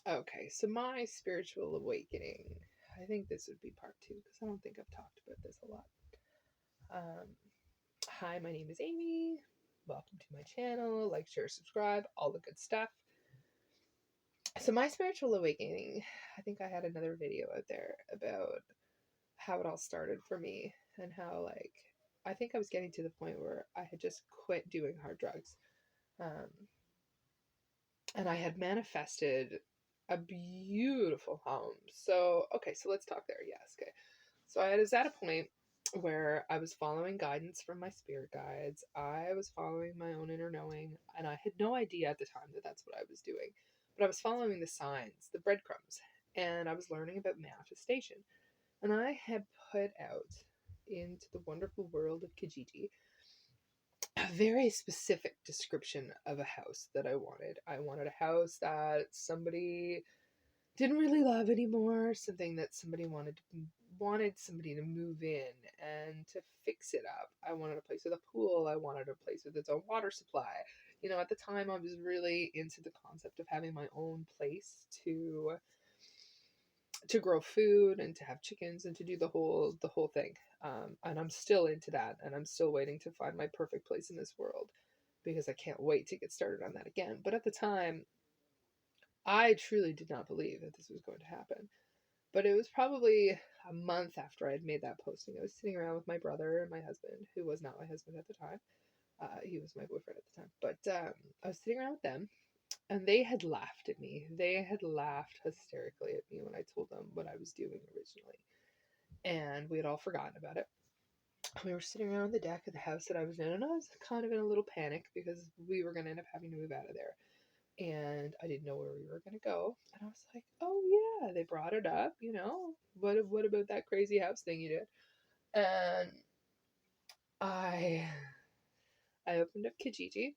Okay, so my spiritual awakening. I think this would be part two because I don't think I've talked about this a lot. Um, Hi, my name is Amy. Welcome to my channel. Like, share, subscribe, all the good stuff. So, my spiritual awakening, I think I had another video out there about how it all started for me and how, like, I think I was getting to the point where I had just quit doing hard drugs. Um, and I had manifested a beautiful home. So, okay, so let's talk there. Yes, okay. So I was at a point where I was following guidance from my spirit guides. I was following my own inner knowing, and I had no idea at the time that that's what I was doing. But I was following the signs, the breadcrumbs, and I was learning about manifestation. And I had put out into the wonderful world of Kijiji a very specific description of a house that I wanted. I wanted a house that somebody didn't really love anymore, something that somebody wanted somebody to move in and to fix it up. I wanted a place with a pool. I wanted a place with its own water supply. You know, at the time I was really into the concept of having my own place to grow food and to have chickens and to do the whole thing. And I'm still into that, and I'm still waiting to find my perfect place in this world because I can't wait to get started on that again. But at the time, I truly did not believe that this was going to happen. But it was probably a month after I had made that posting. I was sitting around with my brother and my husband, who was not my husband at the time. He was my boyfriend at the time. But I was sitting around with them, and they had laughed at me. They had laughed hysterically at me when I told them what I was doing originally. And we had all forgotten about it. We were sitting around the deck of the house that I was in, and I was kind of in a little panic because we were going to end up having to move out of there. And I didn't know where we were going to go. And I was like, oh, yeah, they brought it up, you know. What about that crazy house thing you did? And I I opened up Kijiji,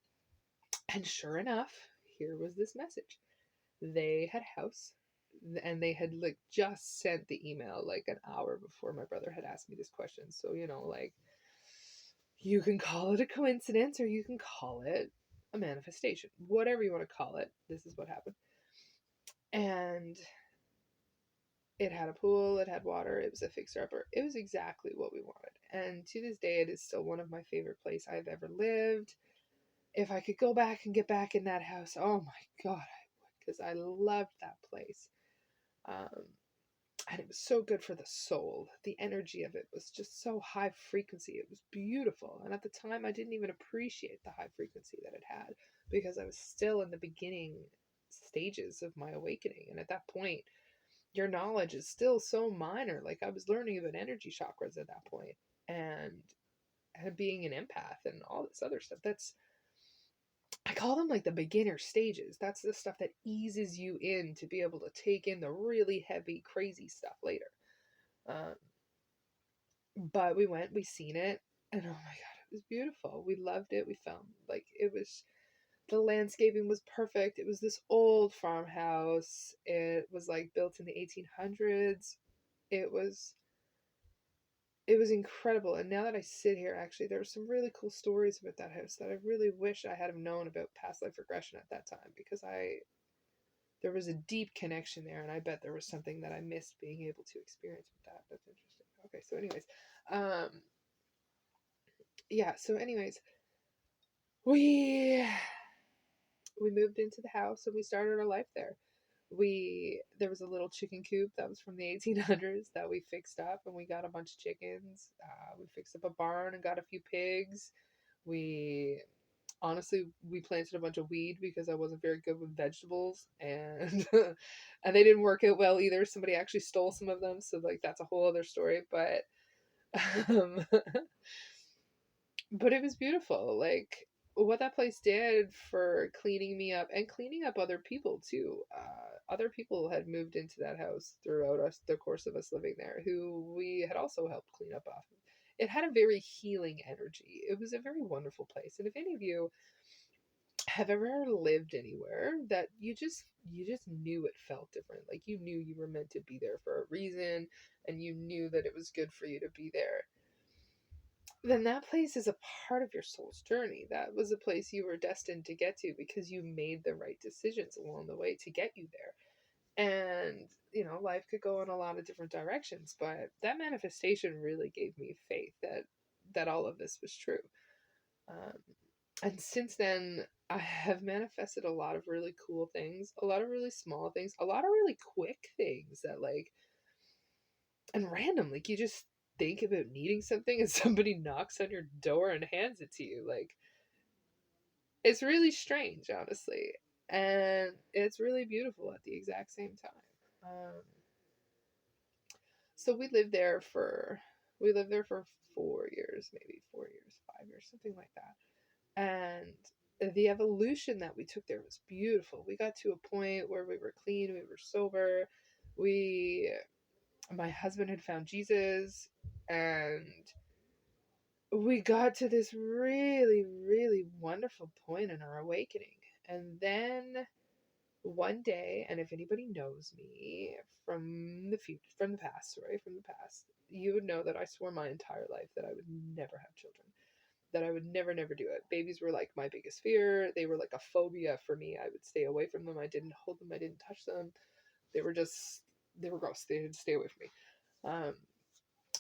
and sure enough, here was this message. They had a house, and they had like just sent the email like an hour before my brother had asked me this question. So, you know, like, you can call it a coincidence or you can call it a manifestation. Whatever you want to call it, this is what happened. And it had a pool, it had water, it was a fixer upper. It was exactly what we wanted. And to this day, it is still one of my favorite places I've ever lived. If I could go back and get back in that house, oh my God, I would, because I loved that place. Um, and it was so good for the soul. The energy of it was just so high frequency. It was beautiful. And at the time, I didn't even appreciate the high frequency that it had because I was still in the beginning stages of my awakening. And at that point, your knowledge is still so minor. Like, I was learning about energy chakras at that point, and being an empath and all this other stuff. I call them like the beginner stages. That's the stuff that eases you in to be able to take in the really heavy, crazy stuff later. Um, but we seen it, and oh my God, it was beautiful. We loved it. We felt like it was, the landscaping was perfect. It was this old farmhouse. It was like built in the 1800s. It was it was incredible. And now that I sit here, actually, there were some really cool stories about that house that I really wish I had have known about past life regression at that time, because I there was a deep connection there, and I bet there was something that I missed being able to experience with that. That's interesting. Okay, so anyways, um, yeah. So anyways, we we moved into the house and we started our life there. There was a little chicken coop that was from the 1800s that we fixed up, and we got a bunch of chickens. We fixed up a barn and got a few pigs. We honestly, we planted a bunch of weed because I wasn't very good with vegetables, and and they didn't work out well either. Somebody actually stole some of them, so like that's a whole other story. Um, but it was beautiful. Like, what that place did for cleaning me up and cleaning up other people too. Other people had moved into that house throughout us the course of us living there, who we had also helped clean up off. It had a very healing energy. It was a very wonderful place. And if any of you have ever lived anywhere that you just knew it felt different, like you knew you were meant to be there for a reason, and you knew that it was good for you to be there, then that place is a part of your soul's journey. That was a place you were destined to get to because you made the right decisions along the way to get you there. And, life could go in a lot of different directions, but that manifestation really gave me faith that all of this was true. Um, and since then, I have manifested a lot of really cool things, a lot of really small things, a lot of really quick things that, like, and random, like, you just think about needing something and somebody knocks on your door and hands it to you. Like, it's really strange, honestly. And it's really beautiful at the exact same time. So we lived there for 4 years, maybe 4 years, 5 years, something like that. And the evolution that we took there was beautiful. We got to a point where we were clean, we were sober. We My husband had found Jesus, and we got to this really, really wonderful point in our awakening. And then one day, and if anybody knows me from the future, from the past, you would know that I swore my entire life that I would never have children, that I would never, never do it. Babies were like my biggest fear. They were like a phobia for me. I would stay away from them. I didn't hold them. I didn't touch them. They were just, they were gross. They had to stay away from me.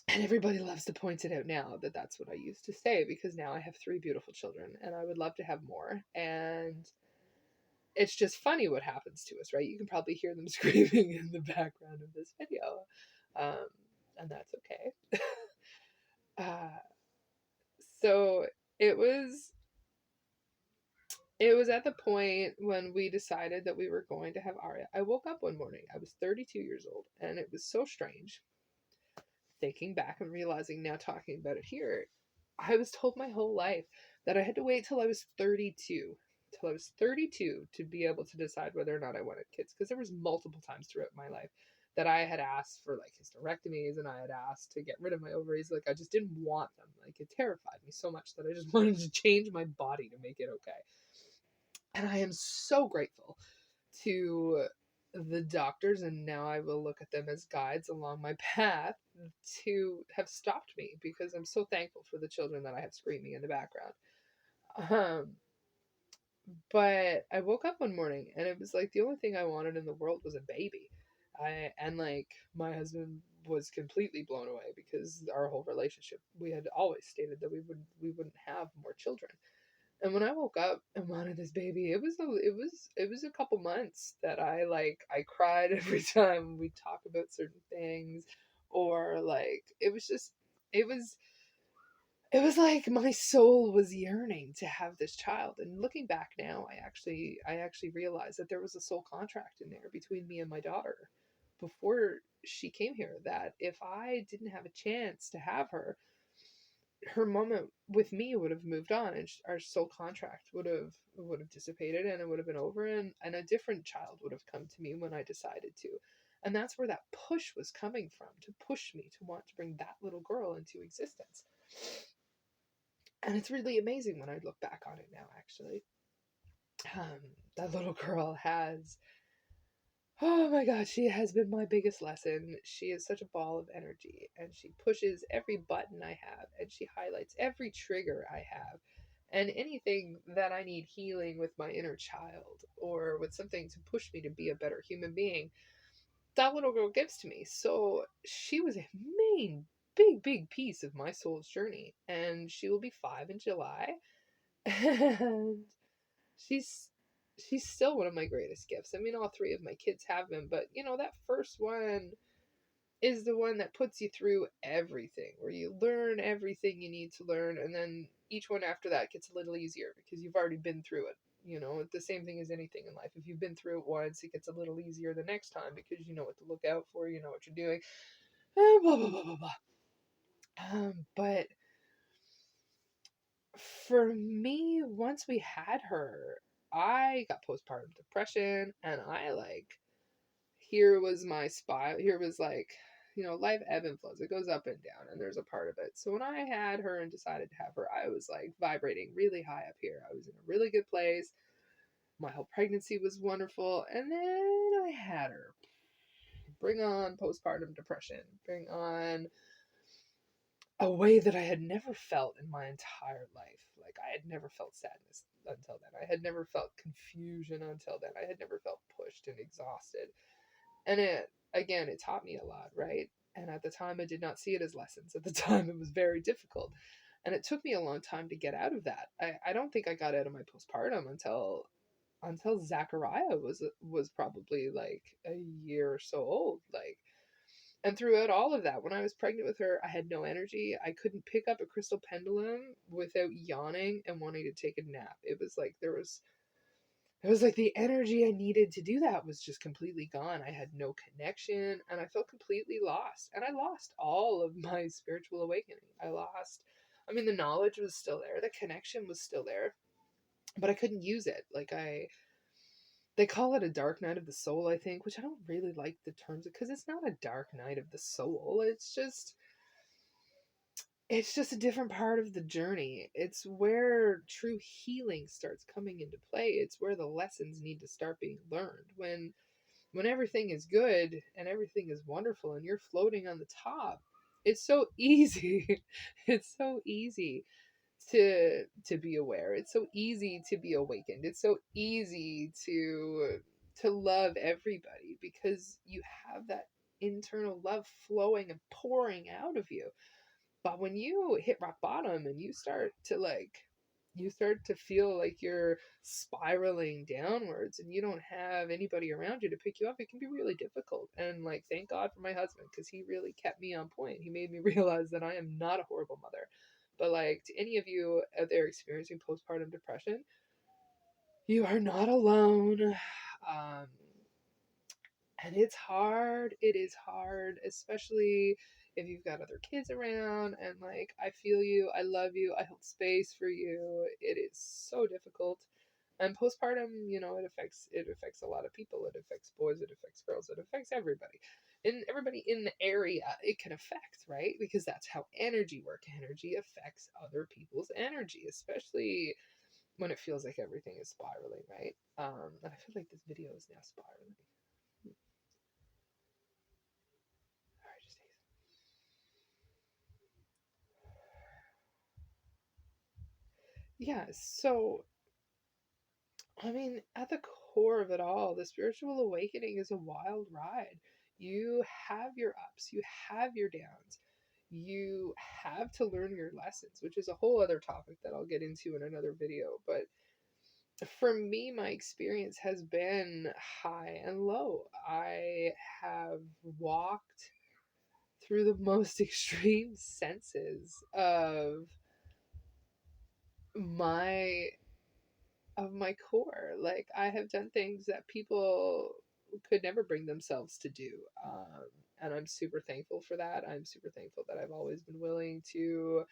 And everybody loves to point it out now that that's what I used to say, because now I have 3 beautiful children and I would love to have more. And it's just funny what happens to us, right? You can probably hear them screaming in the background of this video. Um, and that's okay. uh, so it was it was at the point when we decided that we were going to have Arya. I woke up one morning. I was 32 years old, and it was so strange thinking back and realizing now, talking about it here. I was told my whole life that I had to wait till I was 32, to be able to decide whether or not I wanted kids, because there was multiple times throughout my life that I had asked for like hysterectomies, and I had asked to get rid of my ovaries. Like, I just didn't want them. Like, it terrified me so much that I just wanted to change my body to make it okay. And I am so grateful to the doctors, and now I will look at them as guides along my path, to have stopped me, because I'm so thankful for the children that I have screaming in the background. Um, but I woke up one morning and it was like the only thing I wanted in the world was a baby. And like, my husband was completely blown away, because our whole relationship, we had always stated that we wouldn't have more children. And when I woke up and wanted this baby, it was a couple months that I cried every time we talk about certain things, or like, it was it was like my soul was yearning to have this child. And looking back now, I actually realized that there was a soul contract in there between me and my daughter before she came here, that if I didn't have a chance to have her, her moment with me would have moved on, and our soul contract would have dissipated, and it would have been over, and a different child would have come to me when I decided to. And that's where that push was coming from, to push me to want to bring that little girl into existence. And it's really amazing when I look back on it now, actually. That little girl has, oh my god, she has been my biggest lesson. She is such a ball of energy, and she pushes every button I have, and she highlights every trigger I have, and anything that I need healing with my inner child, or with something to push me to be a better human being, that little girl gives to me. So she was a main, big, big piece of my soul's journey, and she will be 5 in July. And she's she's still one of my greatest gifts. I mean, all 3 of my kids have been, but that first one is the one that puts you through everything, where you learn everything you need to learn, and then each one after that gets a little easier because you've already been through it. The same thing as anything in life. If you've been through it once, it gets a little easier the next time, because you know what to look out for, you know what you're doing, blah blah blah blah blah. But for me, once we had her, I got postpartum depression, and I like, here was my spy. Here was like, life ebb and flows. It goes up and down, and there's a part of it. So when I had her and decided to have her, I was like vibrating really high up here. I was in a really good place. My whole pregnancy was wonderful, and then I had her. Bring on postpartum depression. Bring on a way that I had never felt in my entire life. Like, I had never felt sadness until then. I had never felt confusion until then. I had never felt pushed and exhausted. And it taught me a lot, right? And at the time, I did not see it as lessons. At the time, it was very difficult. And it took me a long time to get out of that. I don't think I got out of my postpartum until Zachariah was probably like a year or so old. Like, and throughout all of that, when I was pregnant with her, I had no energy. I couldn't pick up a crystal pendulum without yawning and wanting to take a nap. It was like it was like the energy I needed to do that was just completely gone. I had no connection and I felt completely lost. And I lost all of my spiritual awakening. I mean, the knowledge was still there, the connection was still there, but I couldn't use it. They call it a dark night of the soul, I think, which I don't really like the terms because it's not a dark night of the soul. It's just a different part of the journey. It's where true healing starts coming into play. It's where the lessons need to start being learned. When everything is good and everything is wonderful and you're floating on the top, it's so easy. It's so easy to be aware. It's so easy to be awakened. It's so easy to love everybody because you have that internal love flowing and pouring out of you. But when you hit rock bottom and you start to feel like you're spiraling downwards and you don't have anybody around you to pick you up, it can be really difficult. And like, thank God for my husband because he really kept me on point. He made me realize that I am not a horrible mother. But like, to any of you out there experiencing postpartum depression, you are not alone. Um, and it's hard. It is hard, especially if you've got other kids around. And like, I feel you. I love you. I hold space for you. It is so difficult. And postpartum, it affects a lot of people. It affects boys. It affects girls. It affects everybody. And everybody in the area it can affect, right? Because that's how energy work. Energy affects other people's energy, especially when it feels like everything is spiraling, right? And I feel like this video is now spiraling. All right, just take. Yeah, so I mean, at the core of it all, the spiritual awakening is a wild ride. You have your ups, you have your downs, you have to learn your lessons, which is a whole other topic that I'll get into in another video. But for me, my experience has been high and low. I have walked through the most extreme senses my my core. Like, I have done things that people could never bring themselves to do. And I'm super thankful for that. I'm super thankful that I've always been willing to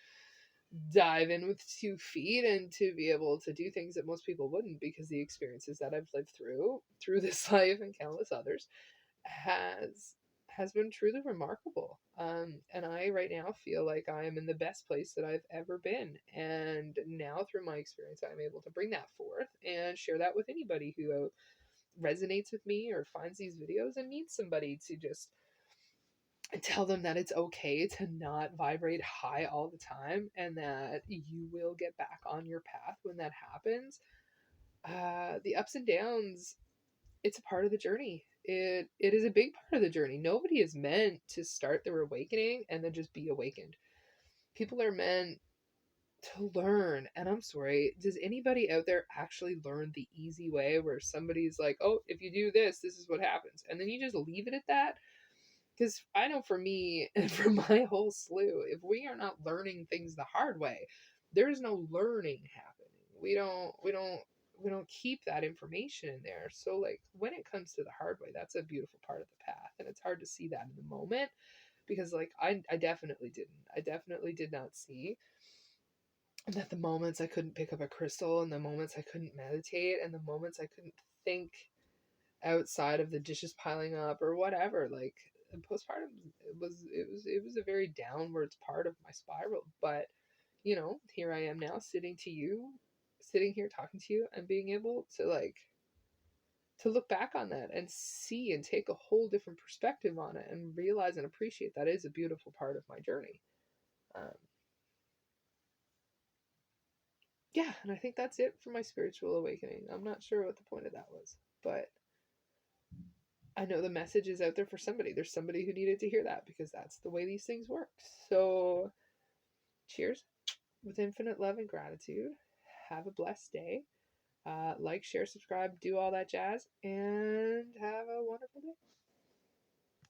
dive in with 2 feet and to be able to do things that most people wouldn't, because the experiences that I've lived through this life and countless others has has been truly remarkable. And I right now feel like I am in the best place that I've ever been. And now through my experience, I'm able to bring that forth and share that with anybody who resonates with me or finds these videos and needs somebody to just tell them that it's okay to not vibrate high all the time and that you will get back on your path when that happens. The ups and downs, it's a part of the journey. It is a big part of the journey. Nobody is meant to start their awakening and then just be awakened. People are meant to learn. And I'm sorry, does anybody out there actually learn the easy way where somebody's like, oh, if you do this, this is what happens, and then you just leave it at that? Because I know for me and for my whole slew, if we are not learning things the hard way, there's no learning happening. We don't keep that information in there. So like, when it comes to the hard way, that's a beautiful part of the path. And it's hard to see that in the moment because like I definitely didn't. I definitely did not see that the moments I couldn't pick up a crystal and the moments I couldn't meditate and the moments I couldn't think outside of the dishes piling up or whatever, like, postpartum, it was a very downwards part of my spiral. But here I am now sitting here talking to you and being able to like to look back on that and see and take a whole different perspective on it and realize and appreciate that is a beautiful part of my journey. um, yeah, and I think that's it for my spiritual awakening. I'm not sure what the point of that was, but I know the message is out there for somebody. There's somebody who needed to hear that because that's the way these things work. So, cheers with infinite love and gratitude. Have a blessed day. Like, share, subscribe, do all that jazz, and have a wonderful day.